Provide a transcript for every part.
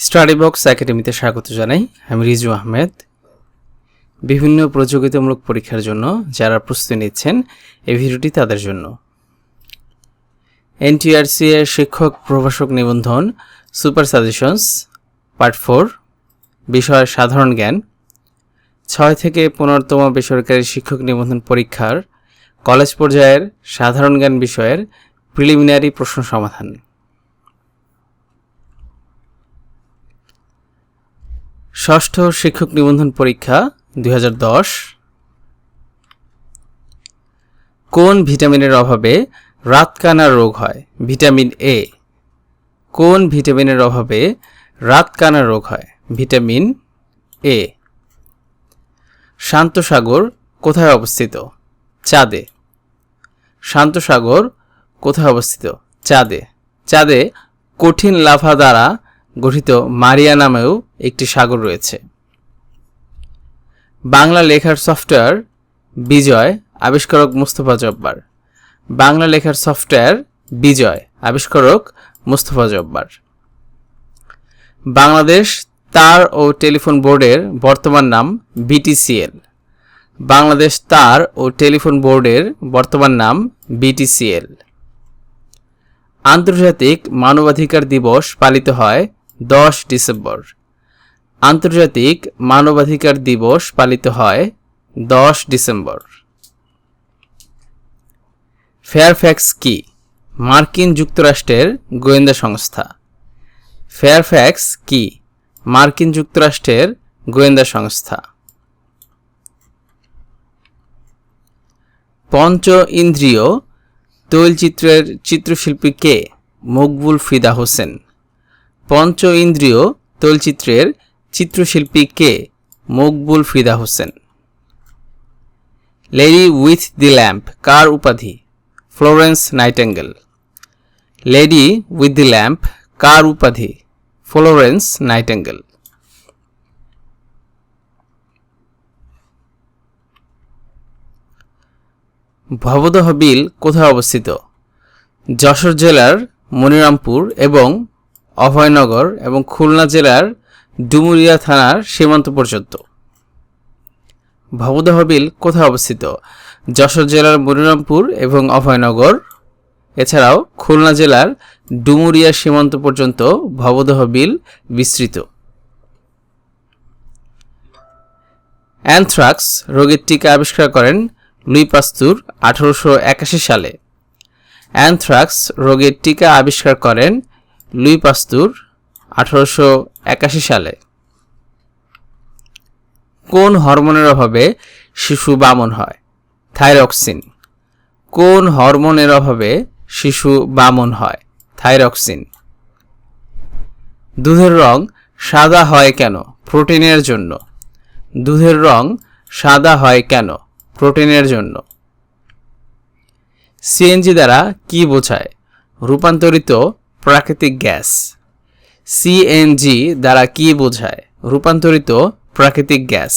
Study box একাডেমিতে স্বাগত জানাই। আমি রিজু আহমেদ। বিভিন্ন প্রতিযোগিতামূলক পরীক্ষার জন্য যারা প্রস্তুতি নিচ্ছেন, এই ভিডিওটি তাদের জন্য। এনটিআরসি এর শিক্ষক প্রভাষক নিবন্ধন সুপার সাজেশনস পার্ট 4, বিষয় সাধারণ জ্ঞান। 6 থেকে 15তম বেসরকারি শিক্ষক নিবন্ধন পরীক্ষার কলেজ পর্যায়ের সাধারণ জ্ঞান বিষয়ের প্রিলিমিনারি প্রশ্ন সমাধান। ষষ্ঠ শিক্ষক নিবন্ধন পরীক্ষা 2010। কোন ভিটামিনের অভাবে রাতকানা রোগ হয়? Vitamin A. কোন ভিটামিনের অভাবে রাতকানা রোগ হয়? Vitamin A. শান্ত সাগর কোথায় অবস্থিত? চাঁদে। শান্ত সাগর কোথায় অবস্থিত? চাঁদে। চাঁদে কঠিন লাভা দ্বারা গঠিত মারিয়া নামেও একটি সাগর রয়েছে। বাংলা লেখার সফটওয়্যার বিজয়, আবিষ্কারক মুস্তফা জব্বার। বাংলা লেখার সফটওয়্যার বিজয়, আবিষ্কারক মুস্তফা জব্বার। বাংলাদেশ তার ও টেলিফোন বোর্ডের বর্তমান নাম বিটিসিএল। বাংলাদেশ তার ও টেলিফোন বোর্ডের বর্তমান নাম বিটিসিএল। আন্তর্জাতিক মানবাধিকার দিবস পালিত হয় 10 ডিসেম্বর। আন্তর্জাতিক মানবাধিকার দিবস পালিত হয় 10 ডিসেম্বর। ফেয়ারফ্যাক্স কি? মার্কিন যুক্তরাষ্ট্রের গোয়েন্দা সংস্থা। ফেয়ারফ্যাক্স কি? মার্কিন যুক্তরাষ্ট্রের গোয়েন্দা সংস্থা। পঞ্চ ইন্দ্রিয় তৈলচিত্রের চিত্রশিল্পী কে? মকবুল ফিদা হোসেন। পঞ্চ ইন্দ্রিয় তৈলচিত্রের চিত্রশিল্পী কে? Maqbool Fida Husain. Lady with the lamp কার উপাধি? Florence Nightingale. Lady with the lamp কার উপাধি? Florence Nightingale. ভবদহ বিল কোথায় অবস্থিত? যশোর জেলার মনিরামপুর এবং অভয়নগর এবং খুলনা জেলার ডুমুরিয়া থানার সীমান্ত পর্যন্ত। ভবদহ বিল কোথায় অবস্থিত? যশোর জেলার মনিরামপুর এবং অভয়নগর, এছাড়াও খুলনা জেলার ডুমুরিয়া সীমান্ত পর্যন্ত ভবদহ বিল বিস্তৃত। অ্যানথ্রাক্স রোগের টিকা আবিষ্কার করেন লুই পাস্তুর 1881 সালে। অ্যানথ্রাক্স রোগের টিকা আবিষ্কার করেন লুই পাস্তুর 1881 সালে। কোন হরমোনের অভাবে শিশু বামন হয়? থাইরক্সিন। কোন হরমোনের অভাবে শিশু বামন হয়? থাইরক্সিন। দুধের রং সাদা হয় কেন? প্রোটিনের জন্য। দুধের রং সাদা হয় কেন? প্রোটিনের জন্য। সিএনজি দ্বারা কি বোঝায়? রূপান্তরিত প্রাকৃতিক গ্যাস। সিএনজি দ্বারা কি বোঝায়? রূপান্তরিত প্রাকৃতিক গ্যাস।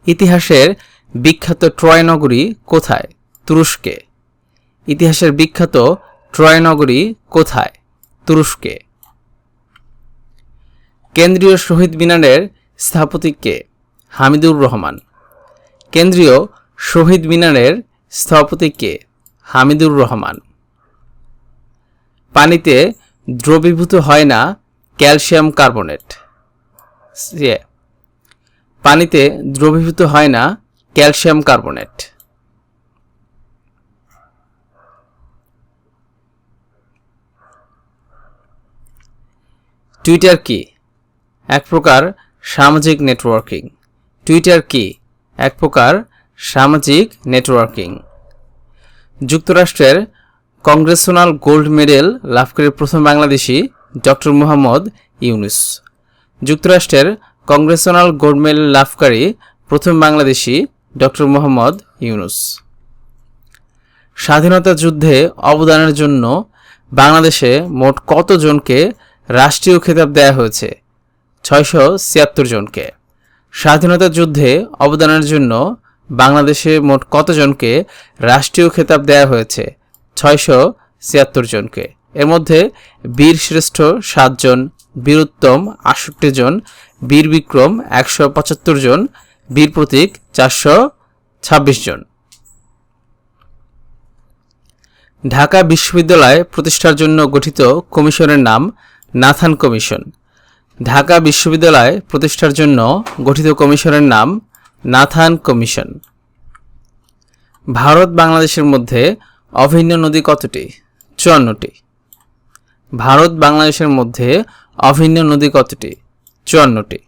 ইতিহাসের বিখ্যাত ট্রয় নগরী কোথায়? তুরস্কে। ইতিহাসের বিখ্যাত ট্রয় নগরী কোথায়? তুরস্কে। কেন্দ্রীয় শহীদ মিনারের স্থপতি কে? হামিদুর রহমান। কেন্দ্রীয় শহীদ মিনারের স্থপতি কে? হামিদুর রহমান। পানিতে দ্রবীভূত হয় না ক্যালসিয়াম কার্বনেট। পানিতে দ্রবীভূত হয় না ক্যালসিয়াম কার্বনেট। টুইটার কি? এক প্রকার সামাজিক নেটওয়ার্কিং। টুইটার কি? এক প্রকার সামাজিক নেটওয়ার্কিং। যুক্তরাষ্ট্রের কংগ্রেসনাল গোল্ড মেডেল লাভকারী প্রথম বাংলাদেশি ডক্টর মোহাম্মদ ইউনুস। যুক্তরাষ্ট্রের কংগ্রেসনাল গোল্ড মেডেল লাভকারী প্রথম বাংলাদেশি ডক্টর মোহাম্মদ ইউনুস। স্বাধীনতা যুদ্ধে অবদানের জন্য বাংলাদেশে মোট কতজনকে রাষ্ট্রীয় খেতাব দেয়া হয়েছে? 676 জনকে। স্বাধীনতা যুদ্ধে অবদানের জন্য বাংলাদেশে মোট কতজনকে রাষ্ট্রীয় খেতাব দেয়া হয়েছে? 676 জনকে। এর মধ্যে বীর শ্রেষ্ঠ 7 জন, বীর উত্তম 68 জন, বীর বিক্রম 175 জন, বীর প্রতীক 426 জন। ঢাকা বিশ্ববিদ্যালয় প্রতিষ্ঠার জন্য গঠিত কমিশনের নাম নাথান কমিশন। ঢাকা বিশ্ববিদ্যালয় প্রতিষ্ঠার জন্য গঠিত কমিশনের নাম নাথান কমিশন। ভারত বাংলাদেশের মধ্যে অভিন্ন নদী কতটি? 54টি। ভারত বাংলাদেশের মধ্যে অভিন্ন নদী কতটি? 54টি।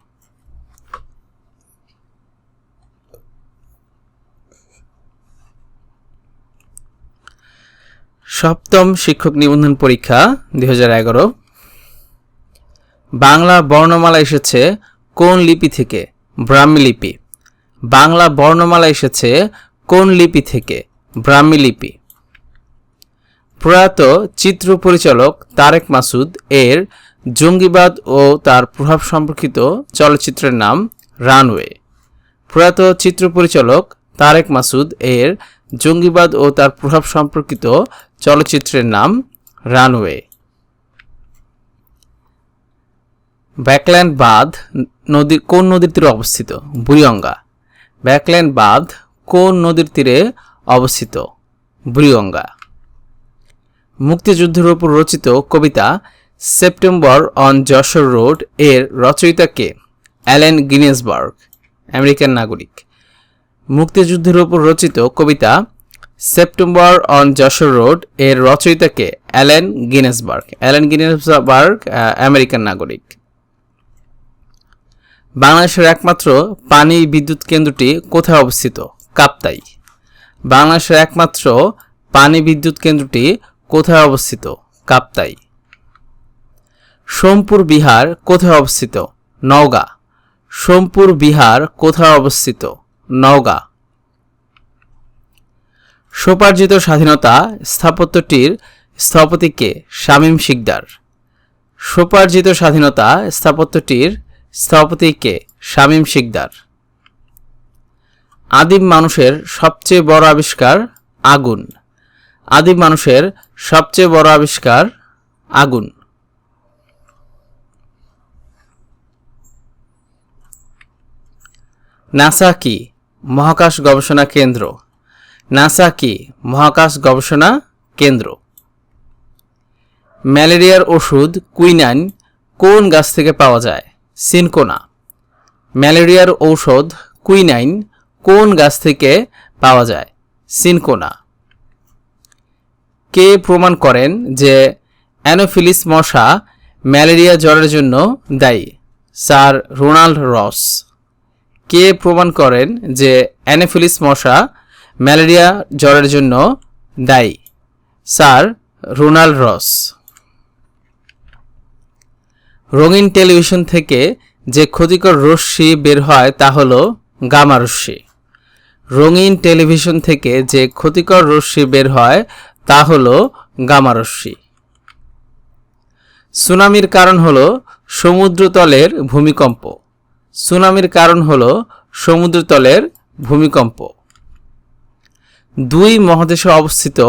সপ্তম শিক্ষক নিবন্ধন পরীক্ষা 2011। বাংলা বর্ণমালা এসেছে কোন লিপি থেকে? ব্রাহ্মী লিপি। বাংলা বর্ণমালা এসেছে কোন লিপি থেকে? ব্রাহ্মী লিপি। প্রয়াত চিত্র পরিচালক তারেক মাসুদ এর জঙ্গিবাদ ও তার প্রভাব সম্পর্কিত চলচ্চিত্রের নাম রানওয়ে। প্রয়াত চিত্র পরিচালক তারেক মাসুদ এর জঙ্গিবাদ ও তার প্রভাব সম্পর্কিত চলচ্চিত্রের নাম রানওয়ে। ব্যাকল্যান্ড বাঁধ নদী কোন নদীর তীরে অবস্থিত? বুড়িগঙ্গা। ব্যাকল্যান্ড বাঁধ কোন নদীর তীরে অবস্থিত? বুড়িগঙ্গা। মুক্তিযুদ্ধের উপর রচিত কবিতা সেপ্টেম্বর অন যশোর রোড এর রচয়িতা কে? অ্যালেন গিনেসবার্গ, আমেরিকান নাগরিক। মুক্তিযুদ্ধের উপর রচিত কবিতা সেপ্টেম্বর অন যশোর রোড এর রচয়িতা কে? অ্যালেন গিনেসবার্গ, অ্যালেন গিনেসবার্গ, আমেরিকান নাগরিক। বাংলাদেশের একমাত্র পানি বিদ্যুৎ কেন্দ্রটি কোথায় অবস্থিত? কাপ্তাই। বাংলাদেশের একমাত্র পানি বিদ্যুৎ কেন্দ্রটি কোথায় অবস্থিত? কাপ্তাই। সোমপুর বিহার কোথায় অবস্থিত? নওগাঁ। সোমপুর বিহার কোথায় অবস্থিত? নওগাঁ। স্বোপার্জিত স্বাধীনতা স্থাপত্যটির স্থপতি কে? শামীম শিকদার। স্বোপার্জিত স্বাধীনতা স্থাপত্যটির স্থপতি কে? শামীম শিকদার। আদিম মানুষের সবচেয়ে বড় আবিষ্কার? আগুন। আদিম মানুষের সবচেয়ে বড় আবিষ্কার আগুন। নাসা কি? মহাকাশ গবেষণা কেন্দ্র। নাসা কি? মহাকাশ গবেষণা কেন্দ্র। ম্যালেরিয়ার ওষুধ কুইনাইন কোন গাছ থেকে পাওয়া যায়? সিনকোনা। ম্যালেরিয়ার ঔষধ কুইনাইন কোন গাছ থেকে পাওয়া যায়? সিনকোনা। কে প্রমাণ করেন যে অ্যানোফিলিস মশা ম্যালেরিয়া জ্বরের জন্য দায়ী? স্যার রোনাল্ড রস। কে প্রমাণ করেন যে অ্যানোফিলিস মশা ম্যালেরিয়া জ্বরের জন্য দায়ী? স্যার রোনাল্ড রস। রঙিন টেলিভিশন থেকে যে ক্ষতিকর রশ্মি বের হয় তা হলো গামা রশ্মি। রঙিন টেলিভিশন থেকে যে ক্ষতিকর রশ্মি বের হয় তা হলো গামা রশ্মি। সুনামির কারণ হলো সমুদ্রতলের ভূমিকম্প। সুনামির কারণ হলো সমুদ্রতলের ভূমিকম্প। দুই মহাদেশে অবস্থিত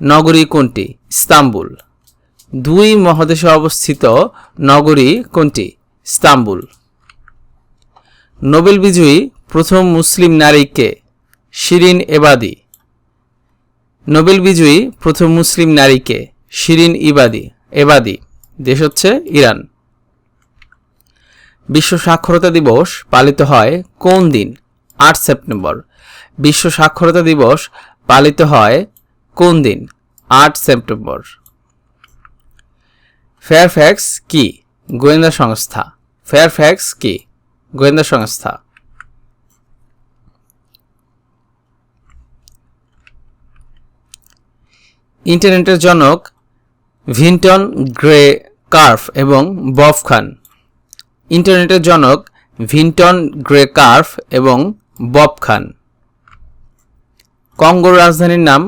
নগরী কোনটি? ইস্তাম্বুল। দুই মহাদেশে অবস্থিত নগরী কোনটি? ইস্তাম্বুল। নোবেল বিজয়ী প্রথম মুসলিম নারী কে? শিরিন এবাদি। নোবেল বিজয়ী প্রথম মুসলিম নারী কে? শিরিন এবাদি। দেশ হচ্ছে ইরান। বিশ্ব সাক্ষরতা দিবস পালিত হয় কোন দিন? 8 সেপ্টেম্বর। বিশ্ব সাক্ষরতা দিবস পালিত হয় কোন দিন? 8 সেপ্টেম্বর। ফেয়ারফ্যাক্স কি? গোয়েন্দা সংস্থা। ফেয়ারফ্যাক্স কি? গোয়েন্দা সংস্থা। ইন্টারনেটের জনক ভিন্টন গ্রে কার্ফ এবং বব খান। ইন্টারনেটের জনক ভিন্টন গ্রে কার্ফ এবং বব খান। কঙ্গোর রাজধানীর নাম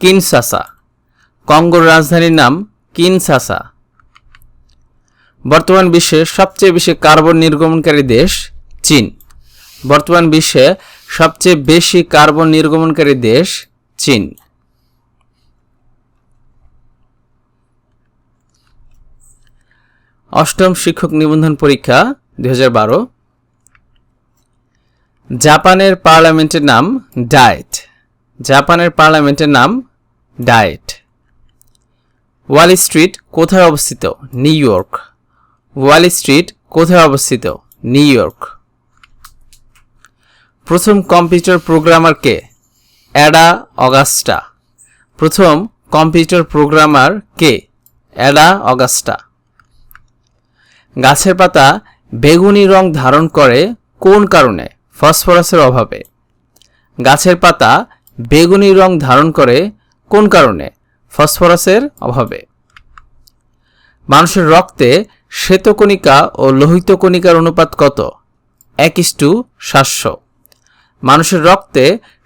কিনশাসা। কঙ্গোর রাজধানীর নাম কিনশাসা। বর্তমান বিশ্বে সবচেয়ে বেশি কার্বন নির্গমনকারী দেশ চীন। বর্তমান বিশ্বে সবচেয়ে বেশি কার্বন নির্গমনকারী দেশ চীন। অষ্টম শিক্ষক নিবন্ধন পরীক্ষা 2012। জাপানের পার্লামেন্টের নাম ডায়েট। জাপানের পার্লামেন্টের নাম ডায়েট। ওয়াল স্ট্রিট কোথায় অবস্থিত? New York. ওয়াল স্ট্রিট কোথায় অবস্থিত? New York. প্রথম কম্পিউটার প্রোগ্রামার কে? Ada Augusta. প্রথম কম্পিউটার প্রোগ্রামার কে? Ada Augusta. গাছের পাতা বেগুনি রং ধারণ করে কোন কারণে? ফসফরাসের অভাবে। গাছের পাতা বেগুনি রং ধারণ করে কোন কারণে? ফসফরাসের অভাবে। মানুষের রক্তে শ্বেতকণিকা ও লোহিত কণিকার অনুপাত কত? 1:700। মানুষের রক্তে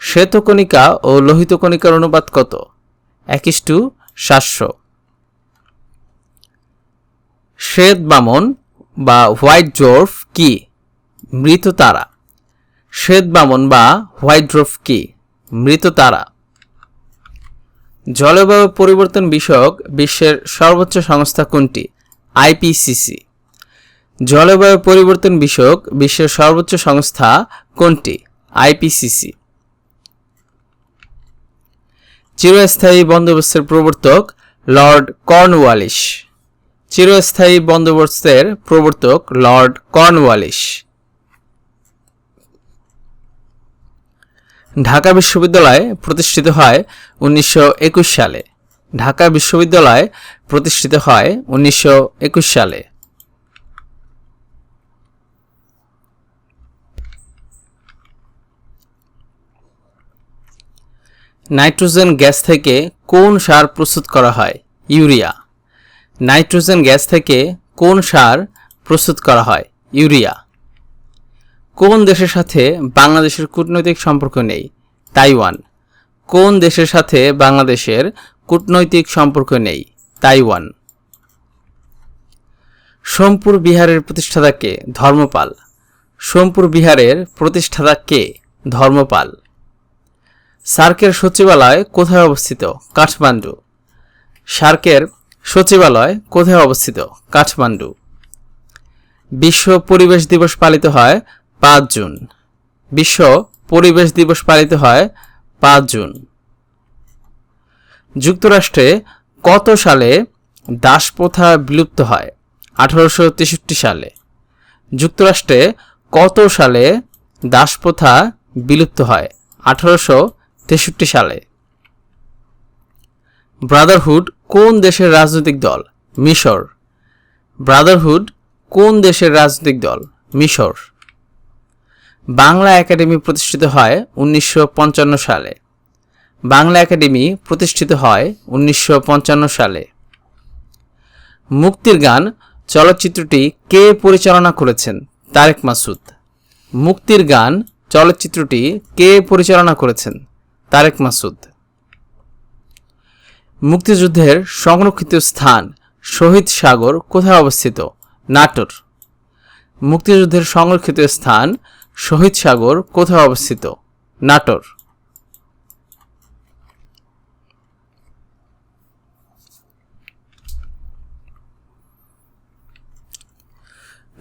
শ্বেতকণিকা ও লোহিত কণিকার অনুপাত কত? 1:700। শ্বেত বামন বা হোয়াইট ড্warf কি? মৃত তারা। শ্বেত বামন বা হোয়াইট ড্warf কি? মৃত তারা। জলবায়ু পরিবর্তন বিষয়ক বিশ্বের সর্বোচ্চ সংস্থা কোনটি? আইপিসিসি। জলবায়ু পরিবর্তন বিষয়ক বিশ্বের সর্বোচ্চ সংস্থা কোনটি? আইপিসিসি। চিরস্থায়ী বন্দোবস্তের প্রবর্তক লর্ড কর্নওয়ালিস। চিরস্থায়ী বন্দোবস্তের প্রবর্তক লর্ড কর্নওয়ালিস। ঢাকা বিশ্ববিদ্যালয় প্রতিষ্ঠিত হয় 1921 সালে। ঢাকা বিশ্ববিদ্যালয় প্রতিষ্ঠিত হয় 1921 সালে। নাইট্রোজেন গ্যাস থেকে কোন সার প্রস্তুত করা হয়? ইউরিয়া। নাইট্রোজেন গ্যাস থেকে কোন সার প্রস্তুত করা হয়? ইউরিয়া। কোন দেশের সাথে বাংলাদেশের কূটনৈতিক সম্পর্ক নেই? তাইওয়ান। কোন দেশের সাথে বাংলাদেশের কূটনৈতিক সম্পর্ক নেই? তাইওয়ান। সোমপুর বিহারের প্রতিষ্ঠাতা কে? ধর্মপাল। সোমপুর বিহারের প্রতিষ্ঠাতা কে? ধর্মপাল। সার্কের সচিবালয় কোথায় অবস্থিত? কাঠমান্ডু। সার্কের সচিবালয় কোথায় অবস্থিত? কাঠমান্ডু। বিশ্ব পরিবেশ দিবস পালিত হয় 5 জুন। বিশ্ব পরিবেশ দিবস পালিত হয় 5 জুন। যুক্তরাষ্ট্রে কত সালে দাসপ্রথা বিলুপ্ত হয়? 1863 সালে। যুক্তরাষ্ট্রে কত সালে দাসপ্রথা বিলুপ্ত হয়? 1863 সালে। ব্রাদারহুড কোন দেশের রাজনৈতিক দল? মিশর। ব্রাদারহুড কোন দেশের রাজনৈতিক দল? মিশর। বাংলা একাডেমি প্রতিষ্ঠিত হয় 1955 সালে। বাংলা একাডেমি প্রতিষ্ঠিত হয় 1955 সালে। মুক্তির গান চলচ্চিত্রটি কে পরিচালনা করেছেন? তারেক মাসুদ। মুক্তির গান চলচ্চিত্রটি কে পরিচালনা করেছেন? তারেক মাসুদ। মুক্তিযুদ্ধের সংরক্ষিত স্থান শহীদ সাগর কোথায় অবস্থিত? নাটোর। মুক্তিযুদ্ধের সংরক্ষিত স্থান শহীদ সাগর কোথায় অবস্থিত? নাটোর।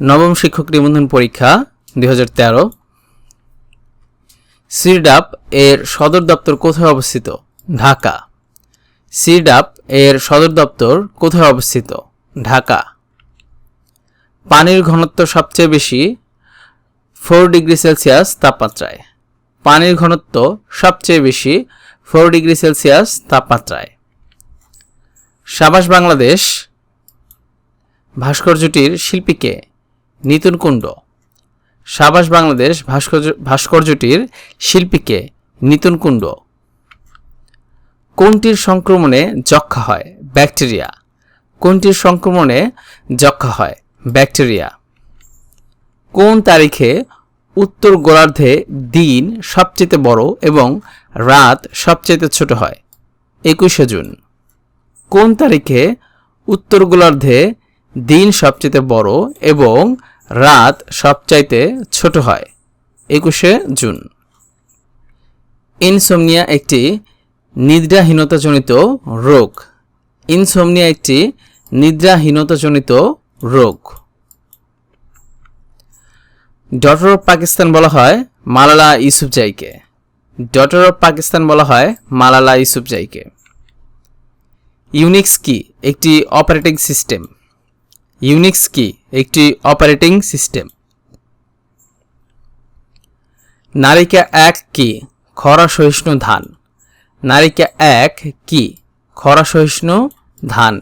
নবম শিক্ষক নিবন্ধন পরীক্ষা 2013। সিরডাপ এর সদর দপ্তর কোথায় অবস্থিত? ঢাকা। সিরডাপ এর সদর দপ্তর কোথায় অবস্থিত? ঢাকা। পানির ঘনত্ব সবচেয়ে বেশি 4 ডিগ্রি সেলসিয়াস তাপমাত্রায়। পানির ঘনত্ব সবচেয়ে বেশি 4 ডিগ্রি সেলসিয়াস তাপমাত্রায়। সাবাস বাংলাদেশ ভাস্কর্যটির শিল্পী কে? নিতুন কুণ্ড। সাবাস বাংলাদেশ ভাস্কর্যটির শিল্পী কে? নিতুন কুণ্ড। কোনটির সংক্রমণে যক্ষ্মা হয়? ব্যাকটেরিয়া। কোনটির সংক্রমণে যক্ষ্মা হয়? ব্যাকটেরিয়া। কোন তারিখে উত্তর গোলার্ধে দিন সবচেয়ে বড় এবং রাত সবচেয়ে ছোট হয়? 21শে জুন। কোন তারিখে উত্তর গোলার্ধে দিন সবচেয়ে বড় এবং রাত সবচাইতে ছোট হয়? 21শে জুন। ইনসোমনিয়া একটি নিদ্রাহীনতাজনিত রোগ। ইনসোমনিয়া একটি নিদ্রাহীনতাজনিত রোগ। ডটার অফ পাকিস্তান বলা হয় মালালা ইউসুফজাইকে। ডটার অফ পাকিস্তান বলা হয় মালালা ইউসুফজাইকে। ইউনিক্স কি? একটি অপারেটিং সিস্টেম। ইউনিক্স কি? একটি অপারেটিং সিস্টেম। নারিকা 1 কি? খরা সহিষ্ণু ধান। নারিকা 1 কি? খরা সহিষ্ণু ধান।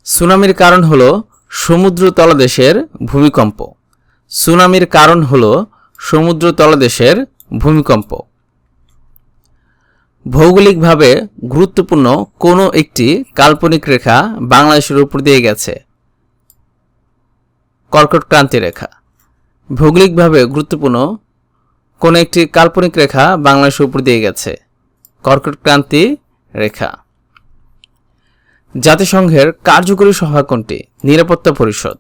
সুনামির কারণ হলো সমুদ্র তলদেশের ভূমিকম্প। সুনামির কারণ হলো সমুদ্র তলদেশের ভূমিকম্প। ভৌগোলিকভাবে গুরুত্বপূর্ণ কোনো একটি কাল্পনিক রেখা বাংলাদেশের উপর দিয়ে গেছে। কর্কট ক্রান্তি রেখা। ভৌগোলিকভাবে গুরুত্বপূর্ণ কোনো একটি কাল্পনিক রেখা বাংলাদেশের উপর দিয়ে গেছে। কর্কট ক্রান্তি রেখা। জাতিসংঘের কার্যকরী সভা কোনটি? নিরাপত্তা পরিষদ।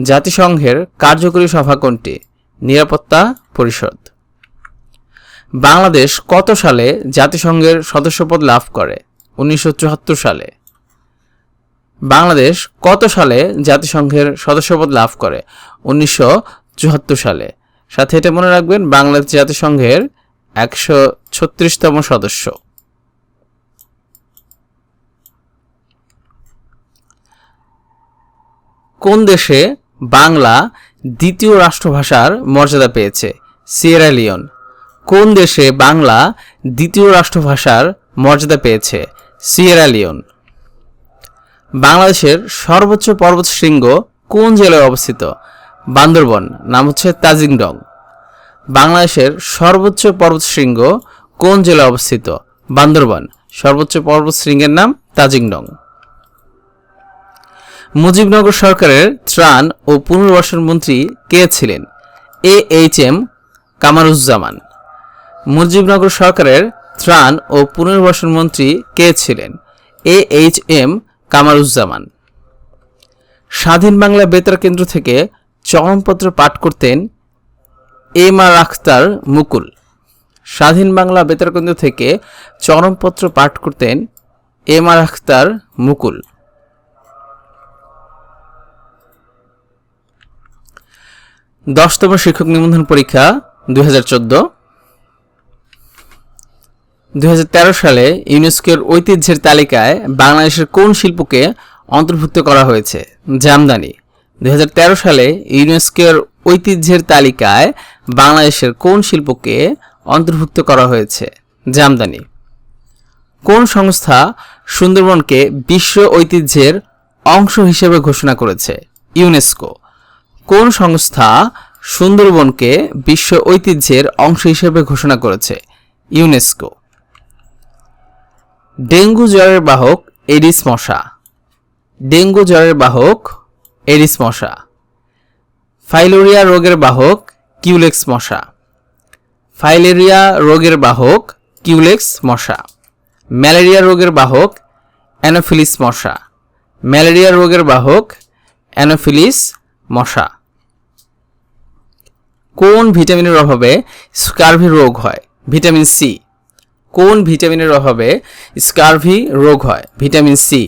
জাতিসংঘের কার্যকরী সভা কোনটি? নিরাপত্তা পরিষদ। বাংলাদেশ কত সালে জাতিসংঘের সদস্যপদ লাভ করে? 1974 সালে। বাংলাদেশ কত সালে জাতিসংঘের সদস্যপদ লাভ করে? 1974 সালে। সাথে এটা মনে রাখবেন, বাংলাদেশ জাতিসংঘের 136তম সদস্য। কোন দেশে বাংলা দ্বিতীয় রাষ্ট্রভাষার মর্যাদা পেয়েছে? Sierra Leone. কোন দেশে বাংলা দ্বিতীয় রাষ্ট্রভাষার মর্যাদা পেয়েছে? Sierra Leone. বাংলাদেশের সর্বোচ্চ পর্বতশৃঙ্গ কোন জেলায় অবস্থিত? বান্দরবন। নাম হচ্ছে তাজিং ডং। বাংলাদেশের সর্বোচ্চ পর্বতশৃঙ্গ কোন জেলায় অবস্থিত? বান্দরবন। সর্বোচ্চ পর্বতশৃঙ্গের নাম তাজিং ডং। মুজিবনগর সরকারের ত্রাণ ও পুনর্বাসন মন্ত্রী কে ছিলেন? AHM কামারুজ্জামান। মুজিবনগর সরকারের ত্রাণ ও পুনর্বাসন মন্ত্রী কে ছিলেন? AHM কামারুজ্জামান। স্বাধীন বাংলা বেতার কেন্দ্র থেকে চরমপত্র পাঠ করতেন এমআর আখতার মুকুল। স্বাধীন বাংলা বেতার কেন্দ্র থেকে চরমপত্র পাঠ করতেন এমআর আখতার মুকুল। 10তম শিক্ষক নিবন্ধন পরীক্ষা 2014। 2013 সালে ইউনেস্কোর ঐতিহ্যের তালিকায় বাংলাদেশের কোন শিল্পকে অন্তর্ভুক্ত করা হয়েছে? জামদানি। 2013 সালে ইউনেস্কোর ঐতিহ্যের তালিকায় বাংলাদেশের কোন শিল্পকে অন্তর্ভুক্ত করা হয়েছে? জামদানি। কোন সংস্থা সুন্দরবনকে বিশ্ব ঐতিহ্যের অংশ হিসেবে ঘোষণা করেছে? ইউনেস্কো। কোন সংস্থা সুন্দরবনকে বিশ্ব ঐতিহ্যের অংশ হিসেবে ঘোষণা করেছে? ইউনেস্কো। ডেঙ্গু জ্বরের বাহক এডিস মশা। ডেঙ্গু জ্বরের বাহক এডিস মশা। ফাইলেরিয়া রোগের বাহক কিউলেক্স মশা। ফাইলেরিয়া রোগের বাহক কিউলেক্স মশা। ম্যালেরিয়া রোগের বাহক অ্যানোফিলিস মশা। ম্যালেরিয়া রোগের বাহক অ্যানোফিলিস মশা। কোন ভিটামিনের অভাবে স্কারভি রোগ হয়? Vitamin C. কোন ভিটামিনের অভাবে স্কারভি রোগ হয়? Vitamin C.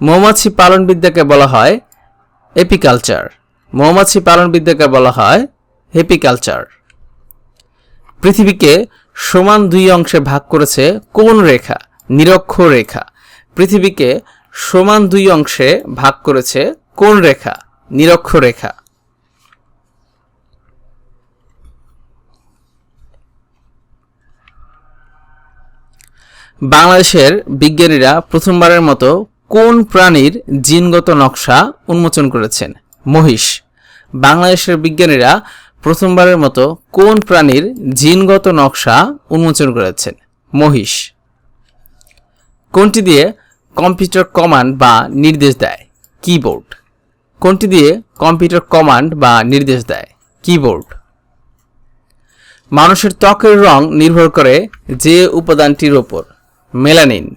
মৌমাছি পালনবিদ্যাকে বলা হয় এপিকালচার। মৌমাছি পালনবিদ্যাকে বলা হয় এপিকালচার। পৃথিবীকে সমান দুই অংশে ভাগ করেছে কোন রেখা? নিরক্ষরেখা। পৃথিবীকে সমান দুই অংশে ভাগ করেছে কোন রেখা? নিরক্ষরেখা। বাংলাদেশের বিজ্ঞানীরা প্রথমবারের মতো কোন প্রাণীর জিনগত নকশা উন্মোচন করেছেন? মহিষ। বাংলাদেশের বিজ্ঞানীরা প্রথমবারের মতো কোন প্রাণীর জিনগত নকশা উন্মোচন করেছেন? মহিষ। কোনটি দিয়ে কম্পিউটার কমান্ড বা নির্দেশ দেয়? কিবোর্ড। কোনটি দিয়ে কম্পিউটার কমান্ড বা নির্দেশ দেয়? কিবোর্ড। মানুষের ত্বকের রং নির্ভর করে যে উপাদানটির উপর? মেলানিন।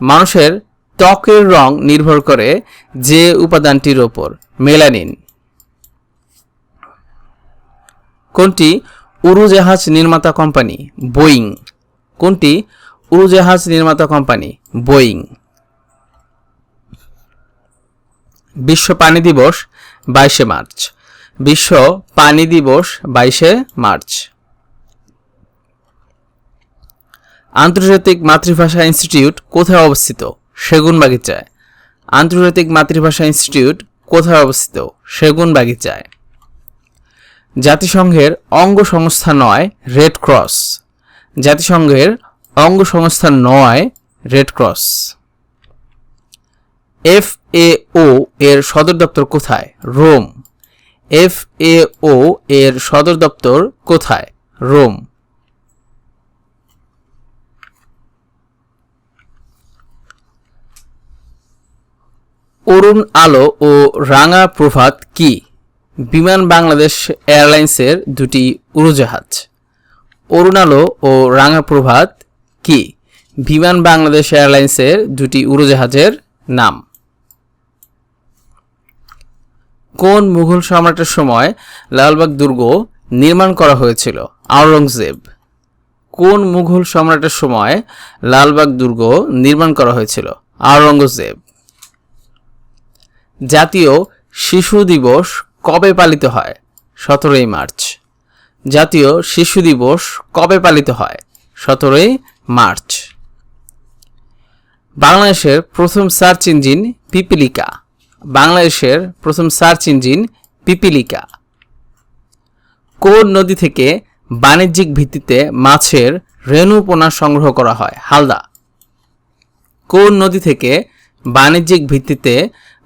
মানুষের ত্বকের রং নির্ভর করে যে উপাদানটির উপর? মেলানিন। কোনটি উড়োজাহাজ নির্মাতা কোম্পানি? বোয়িং। কোনটি উড়োজাহাজ নির্মাতা কোম্পানি? বোয়িং। বিশ্ব পানি দিবস 22শে মার্চ। বিশ্ব পানি দিবস 22শে মার্চ। আন্তর্জাতিক মাতৃভাষা ইনস্টিটিউট কোথায় অবস্থিত? সেগুনবাগিচায়। আন্তর্জাতিক মাতৃভাষা ইনস্টিটিউট কোথায় অবস্থিত? সেগুনবাগিচায়। জাতিসংঘের অঙ্গ সংস্থা নয় রেড ক্রস। জাতিসংঘের অঙ্গ সংস্থা নয় রেড ক্রস। FAO এর সদর দপ্তর কোথায়? রোম। FAO এর সদর দপ্তর কোথায়? রোম। অরুণ আলো ও রাঙা প্রভাত কি? বিমান বাংলাদেশ এয়ারলাইন্সের দুটি উড়োজাহাজ। অরুণ আলো ও রাঙা প্রভাত কি? বিমান বাংলাদেশ এয়ারলাইন্সের দুটি উড়োজাহাজের নাম। কোন মুঘল সম্রাটের সময় লালবাগ দুর্গ নির্মাণ করা হয়েছিল? আওরঙ্গজেব। কোন মুঘল সম্রাটের সময় লালবাগ দুর্গ নির্মাণ করা হয়েছিল? আওরঙ্গজেব। জাতীয় শিশু দিবস কবে পালিত হয়? 17ই মার্চ। জাতীয় শিশু দিবস কবে পালিত হয়? 17ই মার্চ। বাংলাদেশের প্রথম সার্চ ইঞ্জিন পিপিলিকা। বাংলাদেশের প্রথম সার্চ ইঞ্জিন পিপিলিকা। কোন নদী থেকে বাণিজ্যিক ভিত্তিতে মাছের রেণু পোনা সংগ্রহ করা হয়? হালদা। কোন নদী থেকে বাণিজ্যিক ভিত্তিতে